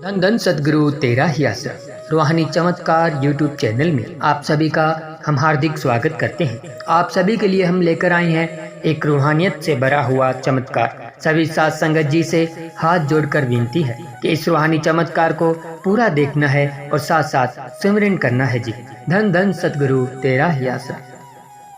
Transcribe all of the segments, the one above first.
धन धन सदगुरु तेरा ही आसरा रूहानी चमत्कार यूट्यूब चैनल में आप सभी का हम हार्दिक स्वागत करते हैं। आप सभी के लिए हम लेकर आए हैं एक रूहानियत से भरा हुआ चमत्कार। सभी साथ संगत जी से हाथ जोड़कर विनती है कि इस रूहानी चमत्कार को पूरा देखना है और साथ साथ सिमरन करना है जी। धन धन सदगुरु तेरा ही आसरा।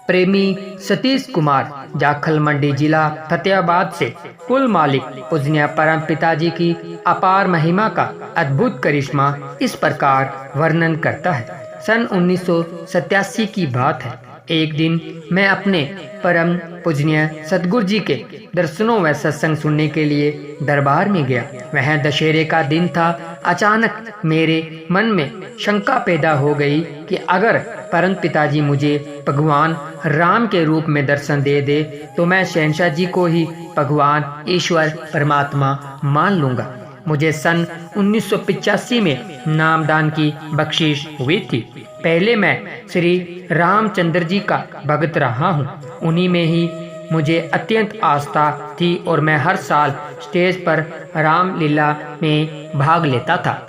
प्रेमी सतीश कुमार जाखल मंडी जिला फतेहाबाद से कुल मालिक पूजनीय परम पिताजी की अपार महिमा का अद्भुत करिश्मा इस प्रकार वर्णन करता है। सन 1987 की बात है। एक दिन मैं अपने परम पूजनीय सतगुरु जी के दर्शनों व सत्संग सुनने के लिए दरबार में गया। वह दशहरे का दिन था। अचानक मेरे मन में शंका पैदा हो गई कि अगर परम पिताजी मुझे भगवान राम के रूप में दर्शन दे दे तो मैं शहंशाह जी को ही भगवान ईश्वर परमात्मा मान लूंगा। मुझे सन 1985 में नामदान की बख्शिश हुई थी। पहले मैं श्री रामचंद्र जी का भक्त रहा हूँ। उन्हीं में ही मुझे अत्यंत आस्था थी और मैं हर साल स्टेज पर रामलीला में भाग लेता था।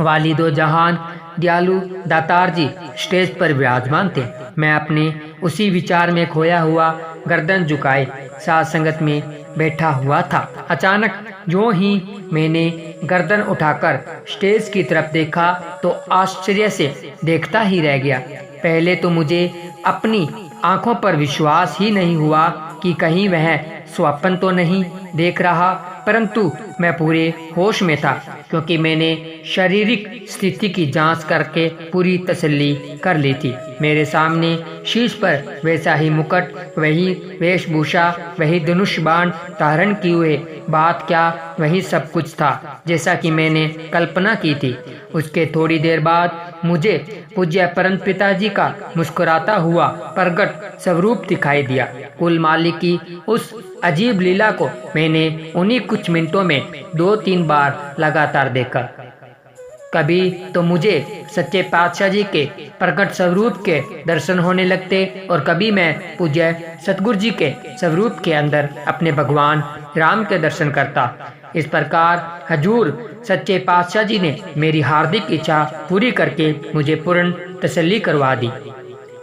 वालिदो जहान दयालु दातार जी स्टेज पर विराजमान थे। मैं अपने उसी विचार में खोया हुआ गर्दन झुकाए साथ संगत में बैठा हुआ था। अचानक जो ही मैंने गर्दन उठाकर स्टेज की तरफ देखा तो आश्चर्य से देखता ही रह गया। पहले तो मुझे अपनी आंखों पर विश्वास ही नहीं हुआ कि कहीं वह स्वप्न तो नहीं देख रहा, परंतु मैं पूरे होश में था क्योंकि मैंने शारीरिक स्थिति की जांच करके पूरी तसल्ली कर ली थी। मेरे सामने शीश पर वैसा ही मुकुट, वही वेशभूषा, वही धनुष बाण धारण किए हुए, बात क्या वही सब कुछ था जैसा कि मैंने कल्पना की थी। उसके थोड़ी देर बाद मुझे पूज्य परम पिताजी का मुस्कुराता हुआ प्रगट स्वरूप दिखाई दिया। कुल मालिक की उस अजीब लीला को मैंने उन्हीं कुछ मिनटों में 2-3 बार लगातार देखा। कभी तो मुझे सच्चे पातशाह जी के प्रकट स्वरूप के दर्शन होने लगते और कभी मैं पूज्य सतगुरु जी के स्वरूप के अंदर अपने भगवान राम के दर्शन करता। इस प्रकार हजूर सच्चे पातशाह जी ने मेरी हार्दिक इच्छा पूरी करके मुझे पूर्ण तसल्ली करवा दी।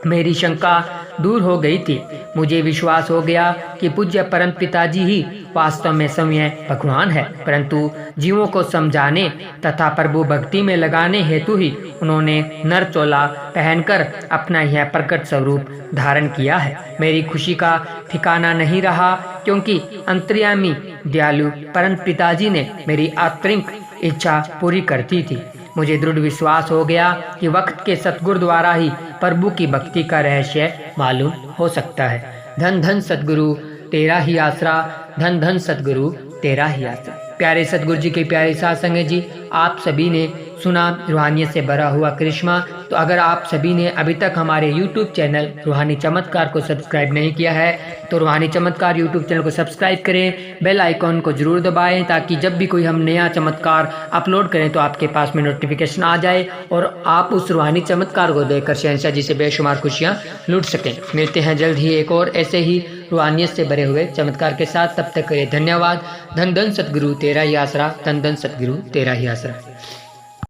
मेरी शंका दूर हो गई थी। मुझे विश्वास हो गया कि पूज्य परम पिताजी ही वास्तव में स्वयं भगवान है, परंतु जीवों को समझाने तथा प्रभु भक्ति में लगाने हेतु ही उन्होंने नर चोला पहनकर अपना यह प्रकट स्वरूप धारण किया है। मेरी खुशी का ठिकाना नहीं रहा क्योंकि अंतर्यामी दयालु परम पिताजी ने मेरी आंतरिक इच्छा पूरी करती थी। मुझे दृढ़ विश्वास हो गया कि वक्त के सतगुरु द्वारा ही प्रभु की भक्ति का रहस्य मालूम हो सकता है। धन धन सतगुरु तेरा ही आसरा, धन धन सतगुरु तेरा ही आसरा। प्यारे सतगुरु जी के प्यारे साथ संगत जी, आप सभी ने सुना रूहानियत से भरा हुआ करिश्मा। तो अगर आप सभी ने अभी तक हमारे YouTube चैनल रूहानी चमत्कार को सब्सक्राइब नहीं किया है तो रूहानी चमत्कार YouTube चैनल को सब्सक्राइब करें, बेल आइकॉन को जरूर दबाएं ताकि जब भी कोई हम नया चमत्कार अपलोड करें तो आपके पास में नोटिफिकेशन आ जाए और आप उस रूहानी चमत्कार को देखकर शहंशाह जी से बेशुमार खुशियाँ लूट सकें। मिलते हैं जल्द ही एक और ऐसे ही रूहानियत से भरे हुए चमत्कार के साथ। तब तक करिए धन्यवाद। धन धन सतगुरु तेरा ही आसरा, धन धन सतगुरु तेरा ही आसरा।